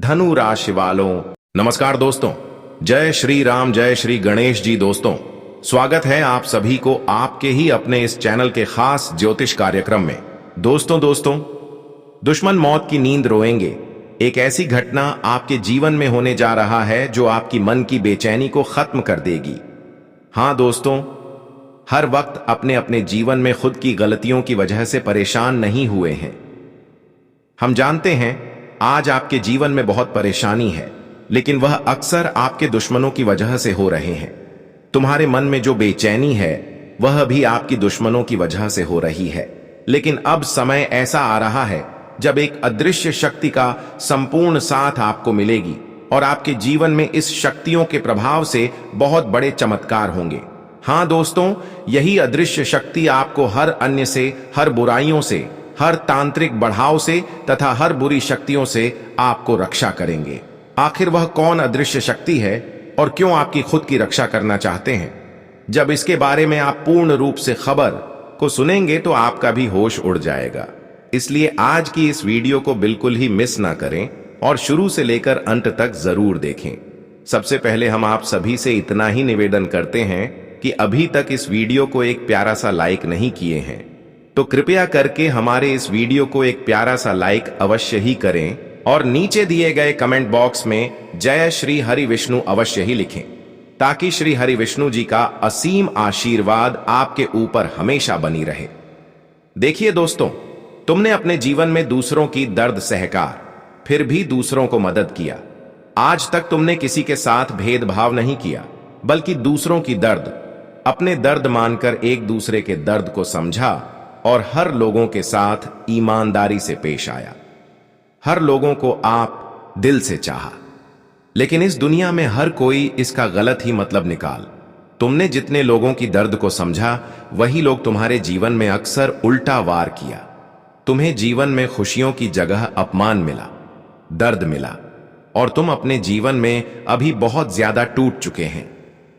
धनु राशि वालों, नमस्कार दोस्तों। जय श्री राम, जय श्री गणेश जी। दोस्तों, स्वागत है आप सभी को आपके ही अपने इस चैनल के खास ज्योतिष कार्यक्रम में। दोस्तों, दुश्मन मौत की नींद रोएंगे, एक ऐसी घटना आपके जीवन में होने जा रहा है जो आपकी मन की बेचैनी को खत्म कर देगी। हां दोस्तों, हर वक्त अपने अपने जीवन में खुद की गलतियों की वजह से परेशान नहीं हुए हैं। हम जानते हैं आज आपके जीवन में बहुत परेशानी है, लेकिन वह अक्सर आपके दुश्मनों की वजह से हो रहे हैं। तुम्हारे मन में जो बेचैनी है वह भी आपकी दुश्मनों की वजह से हो रही है। लेकिन अब समय ऐसा आ रहा है जब एक अदृश्य शक्ति का संपूर्ण साथ आपको मिलेगी और आपके जीवन में इस शक्तियों के प्रभाव से बहुत बड़े चमत्कार होंगे। हां दोस्तों, यही अदृश्य शक्ति आपको हर अन्य से, हर बुराइयों से, हर तांत्रिक बढ़ाव से तथा हर बुरी शक्तियों से आपको रक्षा करेंगे। आखिर वह कौन अदृश्य शक्ति है और क्यों आपकी खुद की रक्षा करना चाहते हैं? जब इसके बारे में आप पूर्ण रूप से खबर को सुनेंगे तो आपका भी होश उड़ जाएगा। इसलिए आज की इस वीडियो को बिल्कुल ही मिस ना करें और शुरू से लेकर अंत तक जरूर देखें। सबसे पहले हम आप सभी से इतना ही निवेदन करते हैं कि अभी तक इस वीडियो को एक प्यारा सा लाइक नहीं किए हैं तो कृपया करके हमारे इस वीडियो को एक प्यारा सा लाइक अवश्य ही करें और नीचे दिए गए कमेंट बॉक्स में जय श्री हरि विष्णु अवश्य ही लिखें, ताकि श्री हरि विष्णु जी का असीम आशीर्वाद आपके ऊपर हमेशा बनी रहे। देखिए दोस्तों, तुमने अपने जीवन में दूसरों की दर्द सहकार फिर भी दूसरों को मदद किया। आज तक तुमने किसी के साथ भेदभाव नहीं किया, बल्कि दूसरों की दर्द अपने दर्द मानकर एक दूसरे के दर्द को समझा और हर लोगों के साथ ईमानदारी से पेश आया। हर लोगों को आप दिल से चाहा, लेकिन इस दुनिया में हर कोई इसका गलत ही मतलब निकाल। तुमने जितने लोगों की दर्द को समझा, वही लोग तुम्हारे जीवन में अक्सर उल्टा वार किया। तुम्हें जीवन में खुशियों की जगह अपमान मिला, दर्द मिला और तुम अपने जीवन में अभी बहुत ज्यादा टूट चुके हैं।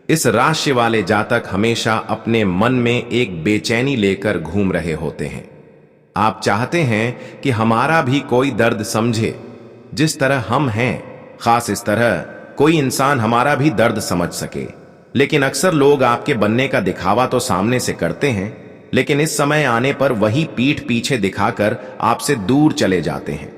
इस राशि वाले जातक हमेशा अपने मन में एक बेचैनी लेकर घूम रहे होते हैं। आप चाहते हैं कि हमारा भी कोई दर्द समझे, जिस तरह हम हैं, खास इस तरह कोई इंसान हमारा भी दर्द समझ सके। लेकिन अक्सर लोग आपके बनने का दिखावा तो सामने से करते हैं, लेकिन इस समय आने पर वही पीठ पीछे दिखाकर आपसे दूर चले जाते हैं।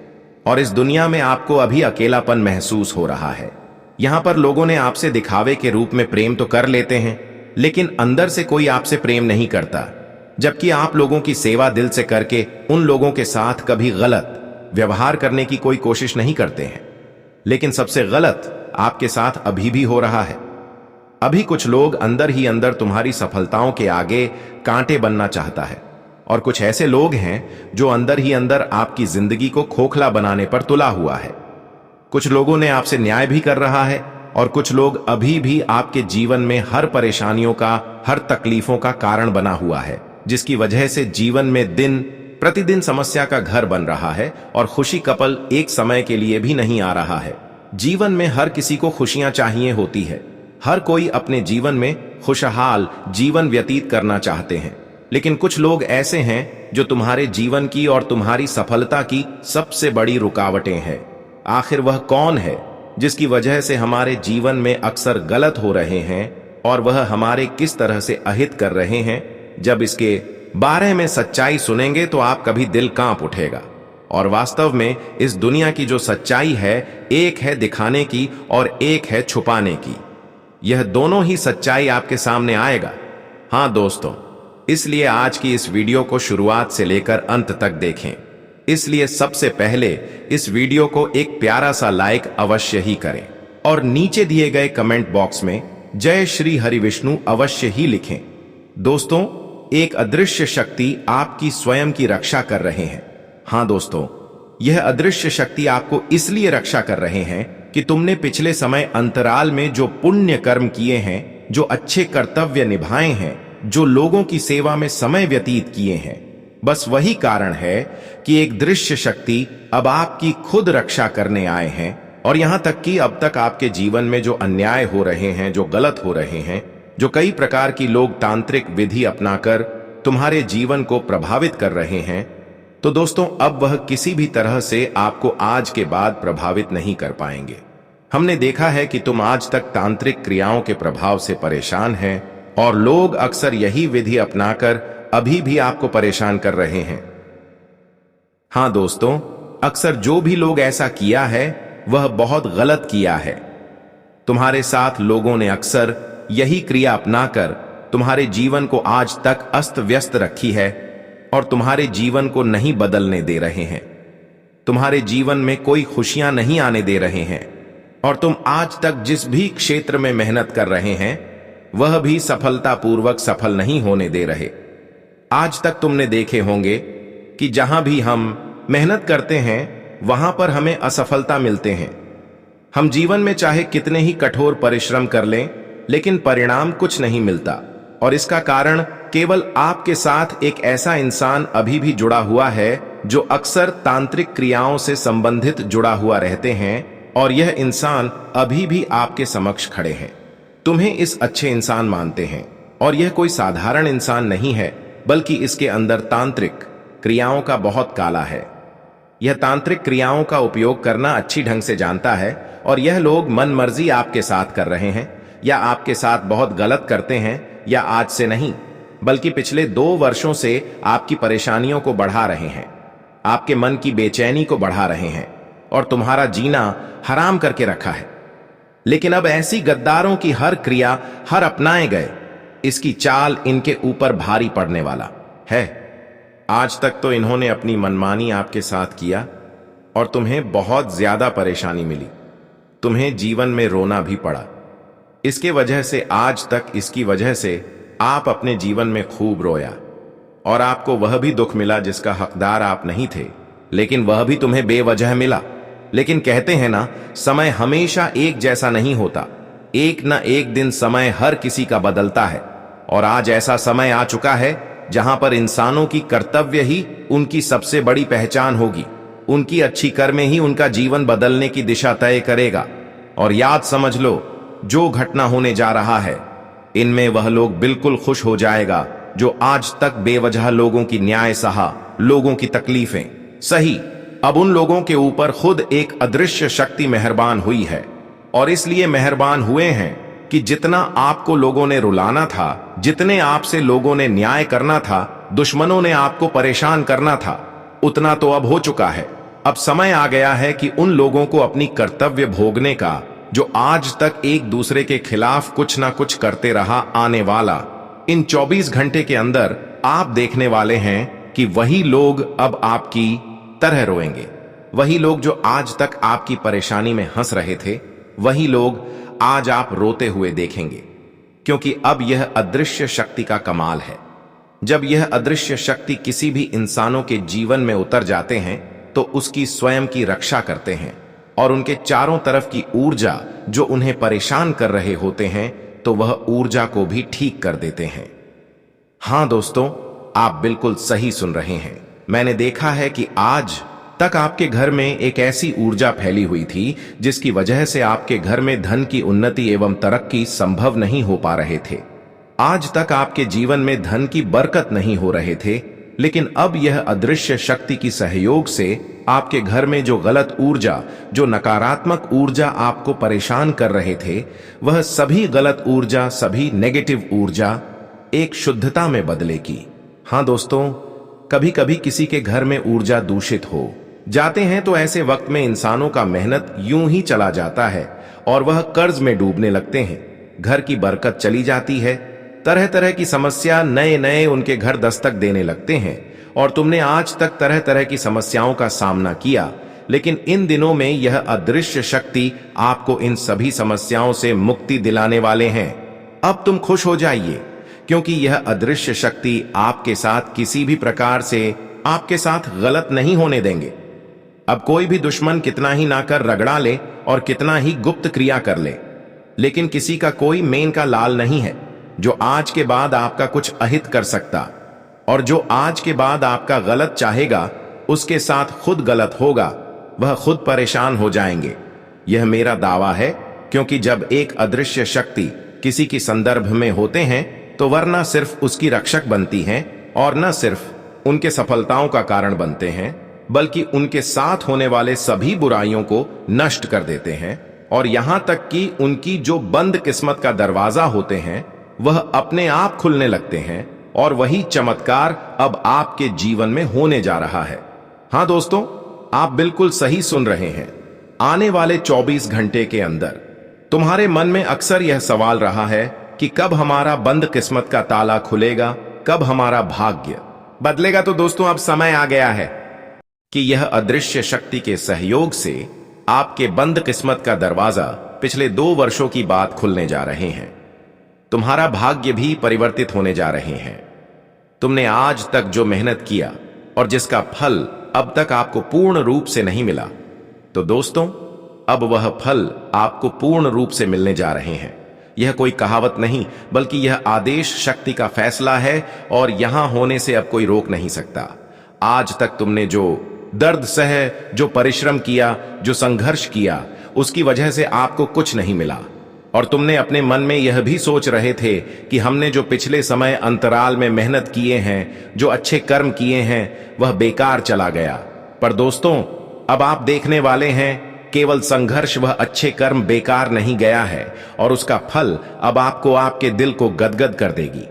और इस दुनिया में आपको अभी अकेलापन महसूस हो रहा है। यहां पर लोगों ने आपसे दिखावे के रूप में प्रेम तो कर लेते हैं, लेकिन अंदर से कोई आपसे प्रेम नहीं करता। जबकि आप लोगों की सेवा दिल से करके उन लोगों के साथ कभी गलत व्यवहार करने की कोई कोशिश नहीं करते हैं। लेकिन सबसे गलत आपके साथ अभी भी हो रहा है। अभी कुछ लोग अंदर ही अंदर तुम्हारी सफलताओं के आगे कांटे बनना चाहता है, और कुछ ऐसे लोग हैं जो अंदर ही अंदर आपकी जिंदगी को खोखला बनाने पर तुला हुआ है। कुछ लोगों ने आपसे न्याय भी कर रहा है और कुछ लोग अभी भी आपके जीवन में हर परेशानियों का, हर तकलीफों का कारण बना हुआ है, जिसकी वजह से जीवन में दिन प्रतिदिन समस्या का घर बन रहा है और खुशी का पल एक समय के लिए भी नहीं आ रहा है। जीवन में हर किसी को खुशियां चाहिए होती है। हर कोई अपने जीवन में खुशहाल जीवन व्यतीत करना चाहते हैं, लेकिन कुछ लोग ऐसे हैं जो तुम्हारे जीवन की और तुम्हारी सफलता की सबसे बड़ी रुकावटें हैं। आखिर वह कौन है जिसकी वजह से हमारे जीवन में अक्सर गलत हो रहे हैं और वह हमारे किस तरह से अहित कर रहे हैं? जब इसके बारे में सच्चाई सुनेंगे तो आप कभी दिल कांप उठेगा। और वास्तव में इस दुनिया की जो सच्चाई है, एक है दिखाने की और एक है छुपाने की। यह दोनों ही सच्चाई आपके सामने आएगा। हां दोस्तों, इसलिए आज की इस वीडियो को शुरुआत से लेकर अंत तक देखें। इसलिए सबसे पहले इस वीडियो को एक प्यारा सा लाइक अवश्य ही करें और नीचे दिए गए कमेंट बॉक्स में जय श्री हरि विष्णु अवश्य ही लिखें। दोस्तों, एक अदृश्य शक्ति आपकी स्वयं की रक्षा कर रहे हैं। हां दोस्तों, यह अदृश्य शक्ति आपको इसलिए रक्षा कर रहे हैं कि तुमने पिछले समय अंतराल में जो पुण्य कर्म किए हैं, जो अच्छे कर्तव्य निभाए हैं, जो लोगों की सेवा में समय व्यतीत किए हैं, बस वही कारण है कि एक दृश्य शक्ति अब आपकी खुद रक्षा करने आए हैं। और यहां तक कि अब तक आपके जीवन में जो अन्याय हो रहे हैं, जो गलत हो रहे हैं, जो कई प्रकार की लोग तांत्रिक विधि अपनाकर तुम्हारे जीवन को प्रभावित कर रहे हैं, तो दोस्तों अब वह किसी भी तरह से आपको आज के बाद प्रभावित नहीं कर पाएंगे। हमने देखा है कि तुम आज तक तांत्रिक क्रियाओं के प्रभाव से परेशान हैं और लोग अक्सर यही विधि अपनाकर अभी भी आपको परेशान कर रहे हैं। हाँ दोस्तों, अक्सर जो भी लोग ऐसा किया है वह बहुत गलत किया है। तुम्हारे साथ लोगों ने अक्सर यही क्रिया अपनाकर तुम्हारे जीवन को आज तक अस्त व्यस्त रखी है और तुम्हारे जीवन को नहीं बदलने दे रहे हैं। तुम्हारे जीवन में कोई खुशियां नहीं आने दे रहे हैं और तुम आज तक जिस भी क्षेत्र में मेहनत कर रहे हैं वह भी सफलतापूर्वक सफल नहीं होने दे रहे। आज तक तुमने देखे होंगे कि जहां भी हम मेहनत करते हैं वहां पर हमें असफलता मिलते हैं। हम जीवन में चाहे कितने ही कठोर परिश्रम कर लें लेकिन परिणाम कुछ नहीं मिलता और इसका कारण केवल आपके साथ एक ऐसा इंसान अभी भी जुड़ा हुआ है जो अक्सर तांत्रिक क्रियाओं से संबंधित जुड़ा हुआ रहते हैं और यह इंसान अभी भी आपके समक्ष खड़े हैं। तुम्हें इस अच्छे इंसान मानते हैं और यह कोई साधारण इंसान नहीं है बल्कि इसके अंदर तांत्रिक क्रियाओं का बहुत काला है। यह तांत्रिक क्रियाओं का उपयोग करना अच्छी ढंग से जानता है और यह लोग मन मर्जी आपके साथ कर रहे हैं या आपके साथ बहुत गलत करते हैं या आज से नहीं बल्कि पिछले 2 वर्षों से आपकी परेशानियों को बढ़ा रहे हैं, आपके मन की बेचैनी को बढ़ा रहे हैं और तुम्हारा जीना हराम करके रखा है। लेकिन अब ऐसी गद्दारों की हर क्रिया, हर अपनाए गए इसकी चाल इनके ऊपर भारी पड़ने वाला है। आज तक तो इन्होंने अपनी मनमानी आपके साथ किया और तुम्हें बहुत ज्यादा परेशानी मिली, तुम्हें जीवन में रोना भी पड़ा। इसके वजह से आज तक इसकी वजह से आप अपने जीवन में खूब रोया और आपको वह भी दुख मिला जिसका हकदार आप नहीं थे, लेकिन वह भी तुम्हें बेवजह मिला। लेकिन कहते हैं ना, समय हमेशा एक जैसा नहीं होता, एक न एक दिन समय हर किसी का बदलता है और आज ऐसा समय आ चुका है जहां पर इंसानों की कर्तव्य ही उनकी सबसे बड़ी पहचान होगी। उनकी अच्छी कर्में ही उनका जीवन बदलने की दिशा तय करेगा। और याद समझ लो, जो घटना होने जा रहा है इनमें वह लोग बिल्कुल खुश हो जाएगा जो आज तक बेवजह लोगों की न्याय सहा, लोगों की तकलीफें सही। अब उन लोगों के ऊपर खुद एक अदृश्य शक्ति मेहरबान हुई है और इसलिए मेहरबान हुए हैं कि जितना आपको लोगों ने रुलाना था, जितने आपसे लोगों ने न्याय करना था, दुश्मनों ने आपको परेशान करना था, उतना तो अब हो चुका है। अब समय आ गया है कि उन लोगों को अपनी कर्तव्य भोगने का जो आज तक एक दूसरे के खिलाफ कुछ ना कुछ करते रहा। आने वाला इन 24 घंटे के अंदर आप देखने वाले हैं कि वही लोग अब आपकी तरह रोएंगे। वही लोग जो आज तक आपकी परेशानी में हंस रहे थे, वही लोग आज आप रोते हुए देखेंगे, क्योंकि अब यह अदृश्य शक्ति का कमाल है। जब यह अदृश्य शक्ति किसी भी इंसानों के जीवन में उतर जाते हैं तो उसकी स्वयं की रक्षा करते हैं और उनके चारों तरफ की ऊर्जा जो उन्हें परेशान कर रहे होते हैं तो वह ऊर्जा को भी ठीक कर देते हैं। हां दोस्तों, आप बिल्कुल सही सुन रहे हैं। मैंने देखा है कि आज तक आपके घर में एक ऐसी ऊर्जा फैली हुई थी जिसकी वजह से आपके घर में धन की उन्नति एवं तरक्की संभव नहीं हो पा रहे थे। आज तक आपके जीवन में धन की बरकत नहीं हो रहे थे, लेकिन अब यह अदृश्य शक्ति की सहयोग से आपके घर में जो गलत ऊर्जा, जो नकारात्मक ऊर्जा आपको परेशान कर रहे थे, वह सभी गलत ऊर्जा, सभी नेगेटिव ऊर्जा एक शुद्धता में बदलेगी। हां दोस्तों, कभी कभी किसी के घर में ऊर्जा दूषित हो जाते हैं तो ऐसे वक्त में इंसानों का मेहनत यूं ही चला जाता है और वह कर्ज में डूबने लगते हैं। घर की बरकत चली जाती है, तरह तरह की समस्या नए नए उनके घर दस्तक देने लगते हैं और तुमने आज तक तरह तरह की समस्याओं का सामना किया, लेकिन इन दिनों में यह अदृश्य शक्ति आपको इन सभी समस्याओं से मुक्ति दिलाने वाले हैं। अब तुम खुश हो जाइए, क्योंकि यह अदृश्य शक्ति आपके साथ किसी भी प्रकार से आपके साथ गलत नहीं होने देंगे। अब कोई भी दुश्मन कितना ही ना कर रगड़ा ले और कितना ही गुप्त क्रिया कर ले, लेकिन किसी का कोई मेन का लाल नहीं है जो आज के बाद आपका कुछ अहित कर सकता, और जो आज के बाद आपका गलत चाहेगा उसके साथ खुद गलत होगा, वह खुद परेशान हो जाएंगे। यह मेरा दावा है, क्योंकि जब एक अदृश्य शक्ति किसी की संदर्भ में होते हैं तो वरना सिर्फ उसकी रक्षक बनती हैं और न सिर्फ उनके सफलताओं का कारण बनते हैं, बल्कि उनके साथ होने वाले सभी बुराइयों को नष्ट कर देते हैं। और यहां तक कि उनकी जो बंद किस्मत का दरवाजा होते हैं वह अपने आप खुलने लगते हैं। और वही चमत्कार अब आपके जीवन में होने जा रहा है। हां दोस्तों, आप बिल्कुल सही सुन रहे हैं। आने वाले 24 घंटे के अंदर तुम्हारे मन में अक्सर यह सवाल रहा है कि कब हमारा बंद किस्मत का ताला खुलेगा, कब हमारा भाग्य बदलेगा। तो दोस्तों, अब समय आ गया है कि यह अदृश्य शक्ति के सहयोग से आपके बंद किस्मत का दरवाजा पिछले 2 वर्षों की बात खुलने जा रहे हैं। तुम्हारा भाग्य भी परिवर्तित होने जा रहे हैं। तुमने आज तक जो मेहनत किया और जिसका फल अब तक आपको पूर्ण रूप से नहीं मिला, तो दोस्तों अब वह फल आपको पूर्ण रूप से मिलने जा रहे हैं। यह कोई कहावत नहीं, बल्कि यह आदेश शक्ति का फैसला है और यहां होने से अब कोई रोक नहीं सकता। आज तक तुमने जो दर्द सहे, जो परिश्रम किया, जो संघर्ष किया, उसकी वजह से आपको कुछ नहीं मिला। और तुमने अपने मन में यह भी सोच रहे थे कि हमने जो पिछले समय अंतराल में मेहनत किए हैं, जो अच्छे कर्म किए हैं, वह बेकार चला गया। पर दोस्तों, अब आप देखने वाले हैं केवल संघर्ष, वह अच्छे कर्म बेकार नहीं गया है और उसका फल अब आपको आपके दिल को गदगद कर देगी।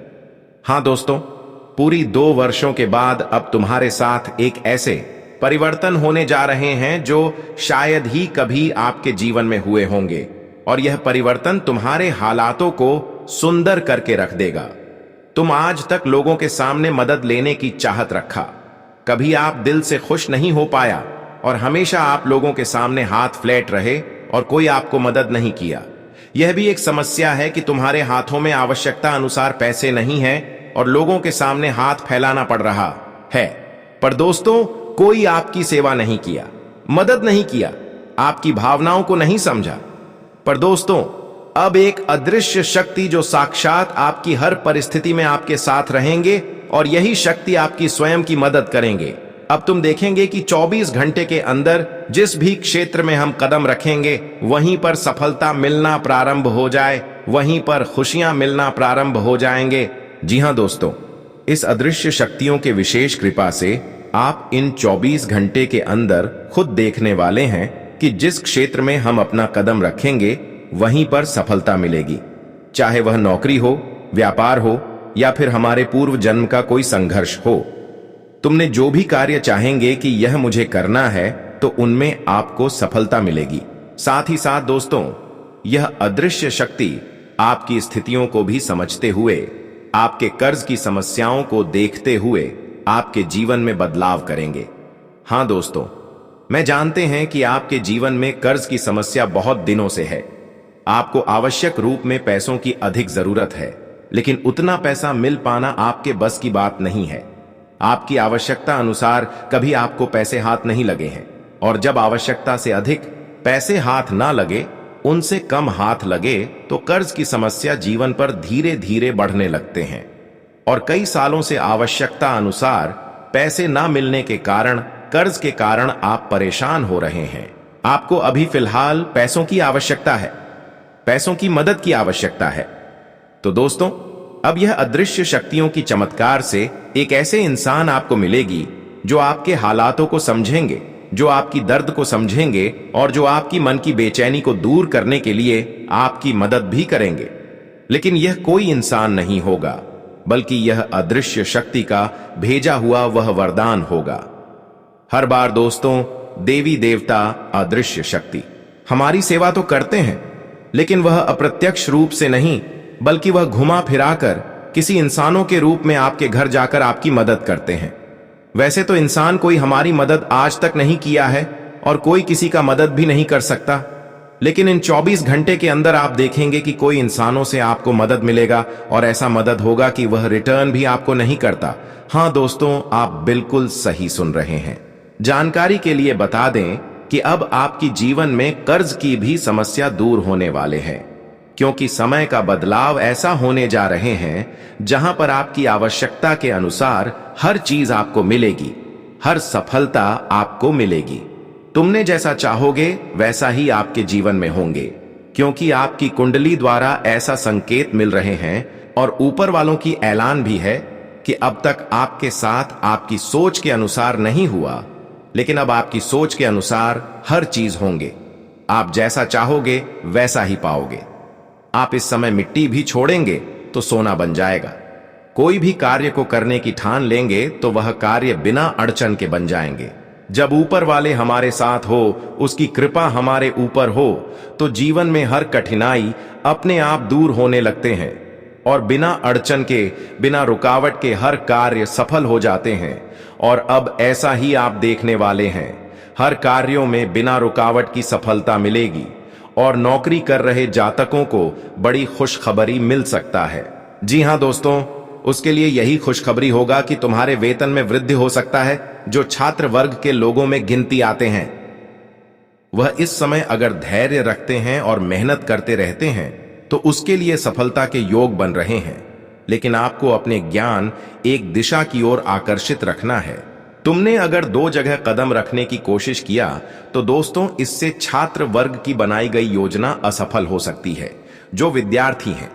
हां दोस्तों, पूरी 2 वर्षों के बाद अब तुम्हारे साथ एक ऐसे परिवर्तन होने जा रहे हैं जो शायद ही कभी आपके जीवन में हुए होंगे। और यह परिवर्तन तुम्हारे हालातों को सुंदर करके रख देगा। तुम आज तक लोगों के सामने मदद लेने की चाहत रखा, कभी आप दिल से खुश नहीं हो पाया और हमेशा आप लोगों के सामने हाथ फ्लैट रहे और कोई आपको मदद नहीं किया। यह भी एक समस्या है कि तुम्हारे हाथों में आवश्यकता अनुसार पैसे नहीं है और लोगों के सामने हाथ फैलाना पड़ रहा है। पर दोस्तों, कोई आपकी सेवा नहीं किया, मदद नहीं किया, आपकी भावनाओं को नहीं समझा। पर दोस्तों, अब एक अदृश्य शक्ति जो साक्षात आपकी हर परिस्थिति में आपके साथ रहेंगे और यही शक्ति आपकी स्वयं की मदद करेंगे। अब तुम देखेंगे कि 24 घंटे के अंदर जिस भी क्षेत्र में हम कदम रखेंगे, वहीं पर सफलता मिलना प्रारंभ हो जाए, वहीं पर खुशियां मिलना प्रारंभ हो जाएंगे। जी हां दोस्तों, इस अदृश्य शक्तियों के विशेष कृपा से आप इन 24 घंटे के अंदर खुद देखने वाले हैं कि जिस क्षेत्र में हम अपना कदम रखेंगे वहीं पर सफलता मिलेगी। चाहे वह नौकरी हो, व्यापार हो या फिर हमारे पूर्व जन्म का कोई संघर्ष हो। तुमने जो भी कार्य चाहेंगे कि यह मुझे करना है, तो उनमें आपको सफलता मिलेगी। साथ ही साथ दोस्तों, यह अदृश्य शक्ति आपकी स्थितियों को भी समझते हुए, आपके कर्ज की समस्याओं को देखते हुए आपके जीवन में बदलाव करेंगे। हां दोस्तों, मैं जानते हैं कि आपके जीवन में कर्ज की समस्या बहुत दिनों से है। आपको आवश्यक रूप में पैसों की अधिक जरूरत है, लेकिन उतना पैसा मिल पाना आपके बस की बात नहीं है। आपकी आवश्यकता अनुसार कभी आपको पैसे हाथ नहीं लगे हैं, और जब आवश्यकता से अधिक पैसे हाथ ना लगे, उनसे कम हाथ लगे, तो कर्ज की समस्या जीवन पर धीरे धीरे बढ़ने लगते हैं। और कई सालों से आवश्यकता अनुसार पैसे ना मिलने के कारण, कर्ज के कारण आप परेशान हो रहे हैं। आपको अभी फिलहाल पैसों की आवश्यकता है, पैसों की मदद की आवश्यकता है। तो दोस्तों, अब यह अदृश्य शक्तियों की चमत्कार से एक ऐसे इंसान आपको मिलेगी जो आपके हालातों को समझेंगे, जो आपकी दर्द को समझेंगे और जो आपकी मन की बेचैनी को दूर करने के लिए आपकी मदद भी करेंगे। लेकिन यह कोई इंसान नहीं होगा, बल्कि यह अदृश्य शक्ति का भेजा हुआ वह वरदान होगा। हर बार दोस्तों, देवी देवता, अदृश्य शक्ति हमारी सेवा तो करते हैं, लेकिन वह अप्रत्यक्ष रूप से नहीं, बल्कि वह घुमा फिराकर किसी इंसानों के रूप में आपके घर जाकर आपकी मदद करते हैं। वैसे तो इंसान कोई हमारी मदद आज तक नहीं किया है और कोई किसी का मदद भी नहीं कर सकता, लेकिन इन 24 घंटे के अंदर आप देखेंगे कि कोई इंसानों से आपको मदद मिलेगा और ऐसा मदद होगा कि वह रिटर्न भी आपको नहीं करता। हां दोस्तों, आप बिल्कुल सही सुन रहे हैं। जानकारी के लिए बता दें कि अब आपकी जीवन में कर्ज की भी समस्या दूर होने वाले हैं, क्योंकि समय का बदलाव ऐसा होने जा रहे हैं जहां पर आपकी आवश्यकता के अनुसार हर चीज आपको मिलेगी, हर सफलता आपको मिलेगी। तुमने जैसा चाहोगे वैसा ही आपके जीवन में होंगे, क्योंकि आपकी कुंडली द्वारा ऐसा संकेत मिल रहे हैं और ऊपर वालों की ऐलान भी है कि अब तक आपके साथ आपकी सोच के अनुसार नहीं हुआ, लेकिन अब आपकी सोच के अनुसार हर चीज होंगे। आप जैसा चाहोगे वैसा ही पाओगे। आप इस समय मिट्टी भी छोड़ेंगे तो सोना बन जाएगा। कोई भी कार्य को करने की ठान लेंगे तो वह कार्य बिना अड़चन के बन जाएंगे। जब ऊपर वाले हमारे साथ हो, उसकी कृपा हमारे ऊपर हो, तो जीवन में हर कठिनाई अपने आप दूर होने लगते हैं और बिना अड़चन के, बिना रुकावट के हर कार्य सफल हो जाते हैं। और अब ऐसा ही आप देखने वाले हैं। हर कार्यों में बिना रुकावट की सफलता मिलेगी और नौकरी कर रहे जातकों को बड़ी खुशखबरी मिल सकता है। जी हां दोस्तों, उसके लिए यही खुशखबरी होगा कि तुम्हारे वेतन में वृद्धि हो सकता है। जो छात्र वर्ग के लोगों में गिनती आते हैं, वह इस समय अगर धैर्य रखते हैं और मेहनत करते रहते हैं तो उसके लिए सफलता के योग बन रहे हैं। लेकिन आपको अपने ज्ञान एक दिशा की ओर आकर्षित रखना है। तुमने अगर दो जगह कदम रखने की कोशिश किया तो दोस्तों, इससे छात्र वर्ग की बनाई गई योजना असफल हो सकती है। जो विद्यार्थी हैं,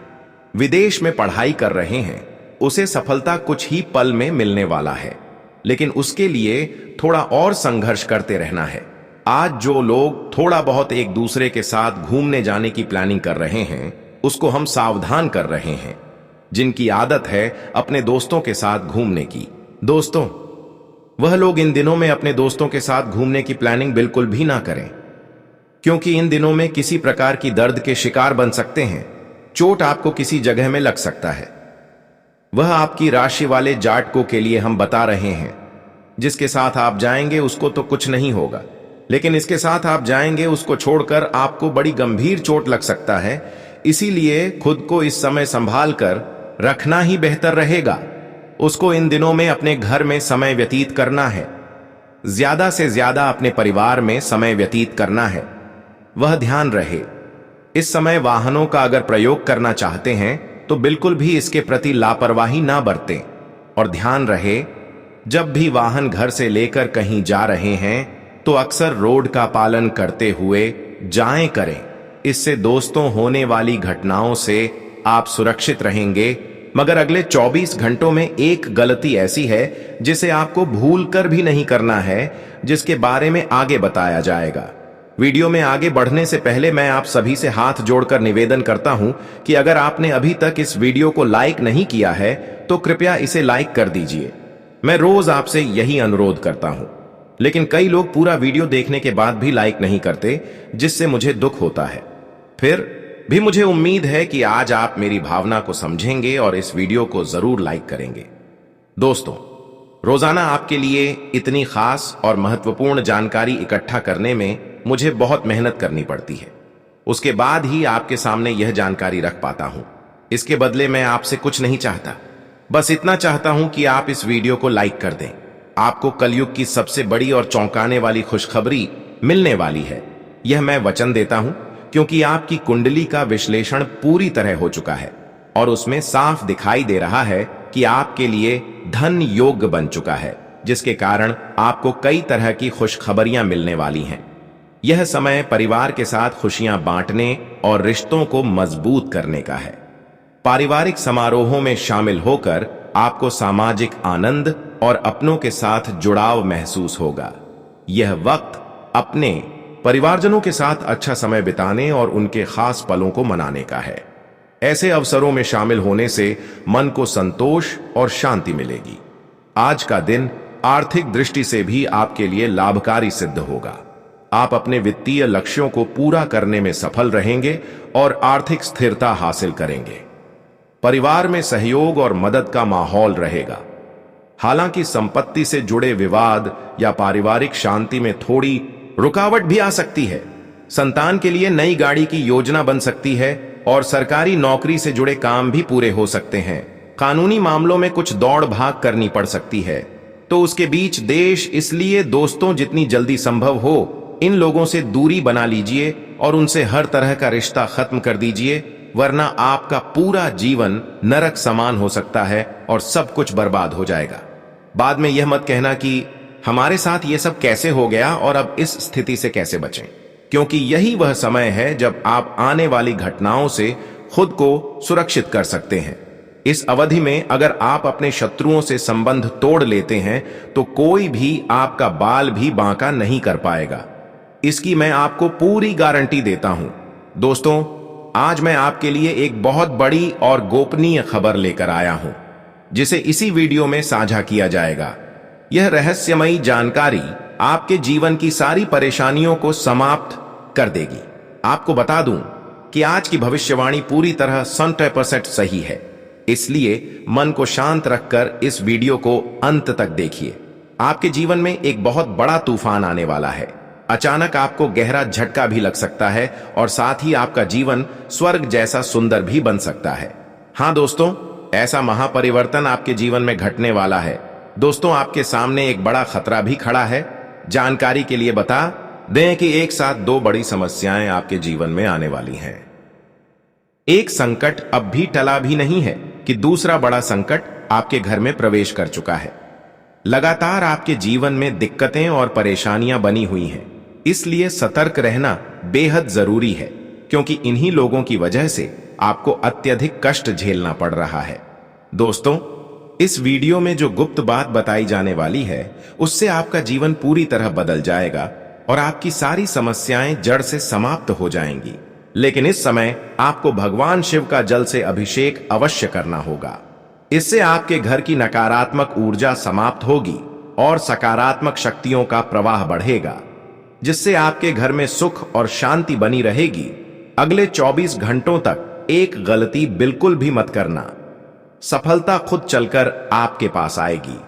विदेश में पढ़ाई कर रहे हैं, उसे सफलता कुछ ही पल में मिलने वाला है, लेकिन उसके लिए थोड़ा और संघर्ष करते रहना है। आज जो लोग थोड़ा बहुत एक दूसरे के साथ घूमने जाने की प्लानिंग कर रहे हैं, उसको हम सावधान कर रहे हैं। जिनकी आदत है अपने दोस्तों के साथ घूमने की, दोस्तों, वह लोग इन दिनों में अपने दोस्तों के साथ घूमने की प्लानिंग बिल्कुल भी ना करें, क्योंकि इन दिनों में किसी प्रकार की दर्द के शिकार बन सकते हैं। चोट आपको किसी जगह में लग सकता है। वह आपकी राशि वाले जातकों के लिए हम बता रहे हैं। जिसके साथ आप जाएंगे उसको तो कुछ नहीं होगा, लेकिन इसके साथ आप जाएंगे उसको छोड़कर आपको बड़ी गंभीर चोट लग सकता है। इसीलिए खुद को इस समय संभाल कर रखना ही बेहतर रहेगा। उसको इन दिनों में अपने घर में समय व्यतीत करना है। ज्यादा से ज्यादा अपने परिवार में समय व्यतीत करना है। वह ध्यान रहे, इस समय वाहनों का अगर प्रयोग करना चाहते हैं तो बिल्कुल भी इसके प्रति लापरवाही ना बरतें। और ध्यान रहे, जब भी वाहन घर से लेकर कहीं जा रहे हैं तो अक्सर रोड का पालन करते हुए जाएं करें। इससे दोस्तों होने वाली घटनाओं से आप सुरक्षित रहेंगे। मगर अगले 24 घंटों में एक गलती ऐसी है जिसे आपको भूल कर भी नहीं करना है, जिसके बारे में आगे बताया जाएगा। वीडियो में आगे बढ़ने से पहले मैं आप सभी से हाथ जोड़कर निवेदन करता हूं कि अगर आपने अभी तक इस वीडियो को लाइक नहीं किया है तो कृपया इसे लाइक कर दीजिए। मैं रोज आपसे यही अनुरोध करता हूं, लेकिन कई लोग पूरा वीडियो देखने के बाद भी लाइक नहीं करते, जिससे मुझे दुख होता है। फिर भी मुझे उम्मीद है कि आज आप मेरी भावना को समझेंगे और इस वीडियो को जरूर लाइक करेंगे। दोस्तों, रोजाना आपके लिए इतनी खास और महत्वपूर्ण जानकारी इकट्ठा करने में मुझे बहुत मेहनत करनी पड़ती है। उसके बाद ही आपके सामने यह जानकारी रख पाता हूं। इसके बदले मैं आपसे कुछ नहीं चाहता, बस इतना चाहता हूं कि आप इस वीडियो को लाइक कर दें। आपको कलयुग की सबसे बड़ी और चौंकाने वाली खुशखबरी मिलने वाली है, यह मैं वचन देता हूं, क्योंकि आपकी कुंडली का विश्लेषण पूरी तरह हो चुका है और उसमें साफ दिखाई दे रहा है कि आपके लिए धन योग्य बन चुका है, जिसके कारण आपको कई तरह की खुशखबरियां मिलने वाली हैं। यह समय परिवार के साथ खुशियां बांटने और रिश्तों को मजबूत करने का है। पारिवारिक समारोहों में शामिल होकर आपको सामाजिक आनंद और अपनों के साथ जुड़ाव महसूस होगा। यह वक्त अपने परिवारजनों के साथ अच्छा समय बिताने और उनके खास पलों को मनाने का है। ऐसे अवसरों में शामिल होने से मन को संतोष और शांति मिलेगी। आज का दिन आर्थिक दृष्टि से भी आपके लिए लाभकारी सिद्ध होगा। आप अपने वित्तीय लक्ष्यों को पूरा करने में सफल रहेंगे और आर्थिक स्थिरता हासिल करेंगे। परिवार में सहयोग और मदद का माहौल रहेगा। हालांकि संपत्ति से जुड़े विवाद या पारिवारिक शांति में थोड़ी रुकावट भी आ सकती है। संतान के लिए नई गाड़ी की योजना बन सकती है और सरकारी नौकरी से जुड़े काम भी पूरे हो सकते हैं। कानूनी मामलों में कुछ दौड़ भाग करनी पड़ सकती है, तो उसके बीच देश, इसलिए दोस्तों जितनी जल्दी संभव हो इन लोगों से दूरी बना लीजिए और उनसे हर तरह का रिश्ता खत्म कर दीजिए, वरना आपका पूरा जीवन नरक समान हो सकता है और सब कुछ बर्बाद हो जाएगा। बाद में यह मत कहना कि हमारे साथ ये सब कैसे हो गया और अब इस स्थिति से कैसे बचें, क्योंकि यही वह समय है जब आप आने वाली घटनाओं से खुद को सुरक्षित कर सकते हैं। इस अवधि में अगर आप अपने शत्रुओं से संबंध तोड़ लेते हैं तो कोई भी आपका बाल भी बांका नहीं कर पाएगा। इसकी मैं आपको पूरी गारंटी देता हूं। दोस्तों, आज मैं आपके लिए एक बहुत बड़ी और गोपनीय खबर लेकर आया हूं, जिसे इसी वीडियो में साझा किया जाएगा। यह रहस्यमयी जानकारी आपके जीवन की सारी परेशानियों को समाप्त कर देगी। आपको बता दूं कि आज की भविष्यवाणी पूरी तरह 100% सही है, इसलिए मन को शांत रखकर इस वीडियो को अंत तक देखिए। आपके जीवन में एक बहुत बड़ा तूफान आने वाला है। अचानक आपको गहरा झटका भी लग सकता है और साथ ही आपका जीवन स्वर्ग जैसा सुंदर भी बन सकता है। हाँ दोस्तों, ऐसा महापरिवर्तन आपके जीवन में घटने वाला है। दोस्तों, आपके सामने एक बड़ा खतरा भी खड़ा है। जानकारी के लिए बता दें कि एक साथ दो बड़ी समस्याएं आपके जीवन में आने वाली हैं। एक संकट अब भी टला भी नहीं है कि दूसरा बड़ा संकट आपके घर में प्रवेश कर चुका है। लगातार आपके जीवन में दिक्कतें और परेशानियां बनी हुई हैं, इसलिए सतर्क रहना बेहद जरूरी है, क्योंकि इन्हीं लोगों की वजह से आपको अत्यधिक कष्ट झेलना पड़ रहा है। दोस्तों, इस वीडियो में जो गुप्त बात बताई जाने वाली है, उससे आपका जीवन पूरी तरह बदल जाएगा और आपकी सारी समस्याएं जड़ से समाप्त हो जाएंगी। लेकिन इस समय आपको भगवान शिव का जल से अभिषेक अवश्य करना होगा। इससे आपके घर की नकारात्मक ऊर्जा समाप्त होगी और सकारात्मक शक्तियों का प्रवाह बढ़ेगा, जिससे आपके घर में सुख और शांति बनी रहेगी। अगले 24 घंटों तक एक गलती बिल्कुल भी मत करना, सफलता खुद चलकर आपके पास आएगी।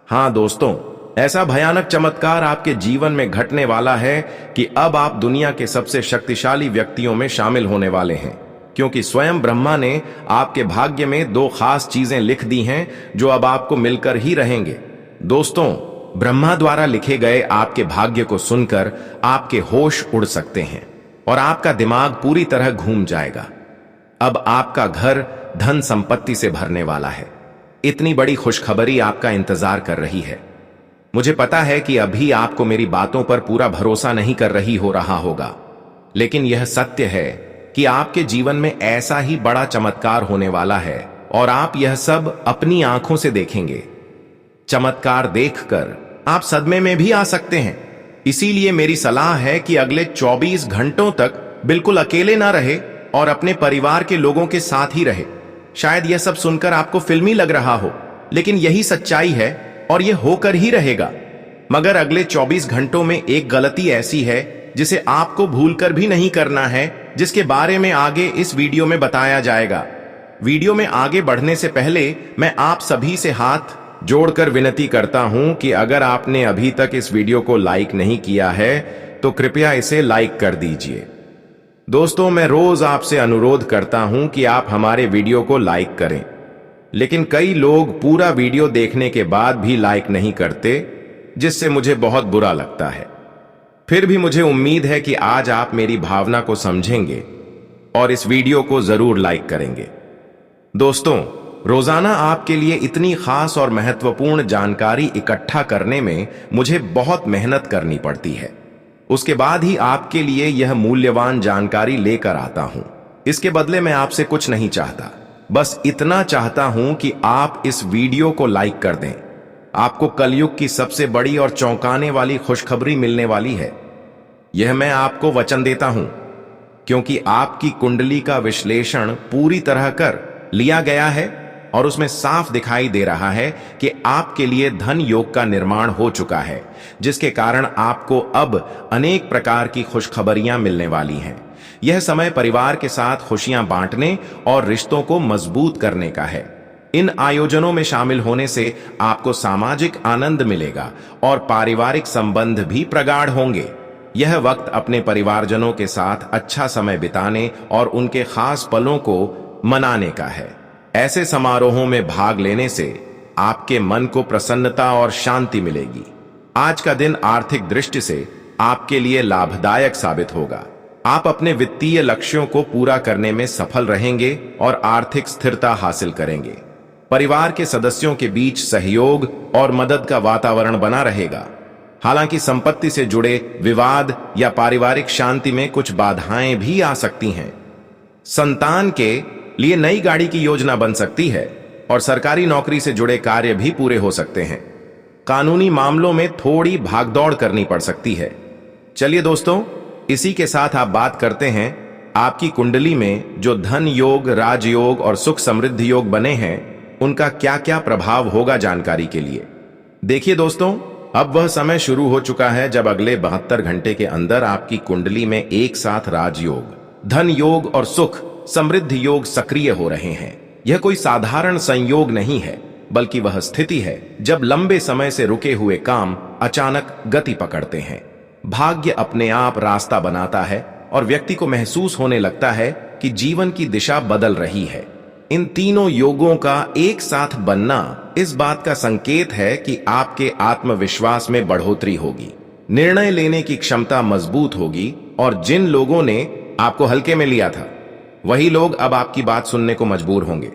हां दोस्तों, ऐसा भयानक चमत्कार आपके जीवन में घटने वाला है कि अब आप दुनिया के सबसे शक्तिशाली व्यक्तियों में शामिल होने वाले हैं, क्योंकि स्वयं ब्रह्मा ने आपके भाग्य में दो खास चीजें लिख दी हैं जो अब आपको मिलकर ही रहेंगे। दोस्तों, ब्रह्मा द्वारा लिखे गए आपके भाग्य को सुनकर आपके होश उड़ सकते हैं और आपका दिमाग पूरी तरह घूम जाएगा। अब आपका घर धन संपत्ति से भरने वाला है। इतनी बड़ी खुशखबरी आपका इंतजार कर रही है। मुझे पता है कि अभी आपको मेरी बातों पर पूरा भरोसा नहीं कर रही हो रहा होगा, लेकिन यह सत्य है कि आपके जीवन में ऐसा ही बड़ा चमत्कार होने वाला है और आप यह सब अपनी आंखों से देखेंगे। चमत्कार देखकर आप सदमे में भी आ सकते हैं, इसीलिए मेरी सलाह है कि अगले 24 घंटों तक बिल्कुल अकेले ना रहे और अपने परिवार के लोगों के साथ ही रहे। शायद यह सब सुनकर आपको फिल्मी लग रहा हो, लेकिन यही सच्चाई है और यह होकर ही रहेगा। मगर अगले 24 घंटों में एक गलती ऐसी है जिसे आपको भूलकर भी नहीं करना है, जिसके बारे में आगे इस वीडियो में बताया जाएगा। वीडियो में आगे बढ़ने से पहले मैं आप सभी से हाथ जोड़कर विनती करता हूं कि अगर आपने अभी तक इस वीडियो को लाइक नहीं किया है तो कृपया इसे लाइक कर दीजिए। दोस्तों, मैं रोज आपसे अनुरोध करता हूं कि आप हमारे वीडियो को लाइक करें, लेकिन कई लोग पूरा वीडियो देखने के बाद भी लाइक नहीं करते, जिससे मुझे बहुत बुरा लगता है। फिर भी मुझे उम्मीद है कि आज आप मेरी भावना को समझेंगे और इस वीडियो को जरूर लाइक करेंगे। दोस्तों, रोजाना आपके लिए इतनी खास और महत्वपूर्ण जानकारी इकट्ठा करने में मुझे बहुत मेहनत करनी पड़ती है। उसके बाद ही आपके लिए यह मूल्यवान जानकारी लेकर आता हूं। इसके बदले मैं आपसे कुछ नहीं चाहता, बस इतना चाहता हूं कि आप इस वीडियो को लाइक कर दें। आपको कलयुग की सबसे बड़ी और चौंकाने वाली खुशखबरी मिलने वाली है। यह मैं आपको वचन देता हूं, क्योंकि आपकी कुंडली का विश्लेषण पूरी तरह कर लिया गया है और उसमें साफ दिखाई दे रहा है कि आपके लिए धन योग का निर्माण हो चुका है, जिसके कारण आपको अब अनेक प्रकार की खुशखबरियां मिलने वाली हैं। यह समय परिवार के साथ खुशियां बांटने और रिश्तों को मजबूत करने का है। इन आयोजनों में शामिल होने से आपको सामाजिक आनंद मिलेगा और पारिवारिक संबंध भी प्रगाढ़ होंगे। यह वक्त अपने परिवारजनों के साथ अच्छा समय बिताने और उनके खास पलों को मनाने का है। ऐसे समारोहों में भाग लेने से आपके मन को प्रसन्नता और शांति मिलेगी। आज का दिन आर्थिक दृष्टि से आपके लिए लाभदायक साबित होगा। आप अपने वित्तीय लक्ष्यों को पूरा करने में सफल रहेंगे और आर्थिक स्थिरता हासिल करेंगे। परिवार के सदस्यों के बीच सहयोग और मदद का वातावरण बना रहेगा। हालांकि संपत्ति से जुड़े विवाद या पारिवारिक शांति में कुछ बाधाएं भी आ सकती हैं। संतान के लिए नई गाड़ी की योजना बन सकती है और सरकारी नौकरी से जुड़े कार्य भी पूरे हो सकते हैं। कानूनी मामलों में थोड़ी भागदौड़ करनी पड़ सकती है। चलिए दोस्तों, इसी के साथ आप बात करते हैं आपकी कुंडली में जो धन योग, राजयोग और सुख समृद्धि योग बने हैं, उनका क्या क्या प्रभाव होगा जानकारी के लिए। देखिए दोस्तों, अब वह समय शुरू हो चुका है जब अगले 72 घंटे के अंदर आपकी कुंडली में एक साथ राजयोग, धन योग और सुख समृद्धि योग सक्रिय हो रहे हैं। यह कोई साधारण संयोग नहीं है, बल्कि वह स्थिति है जब लंबे समय से रुके हुए काम अचानक गति पकड़ते हैं। भाग्य अपने आप रास्ता बनाता है और व्यक्ति को महसूस होने लगता है कि जीवन की दिशा बदल रही है। इन तीनों योगों का एक साथ बनना इस बात का संकेत है कि आपके आत्मविश्वास में बढ़ोतरी होगी, निर्णय लेने की क्षमता मजबूत होगी और जिन लोगों ने आपको हल्के में लिया था, वही लोग अब आपकी बात सुनने को मजबूर होंगे।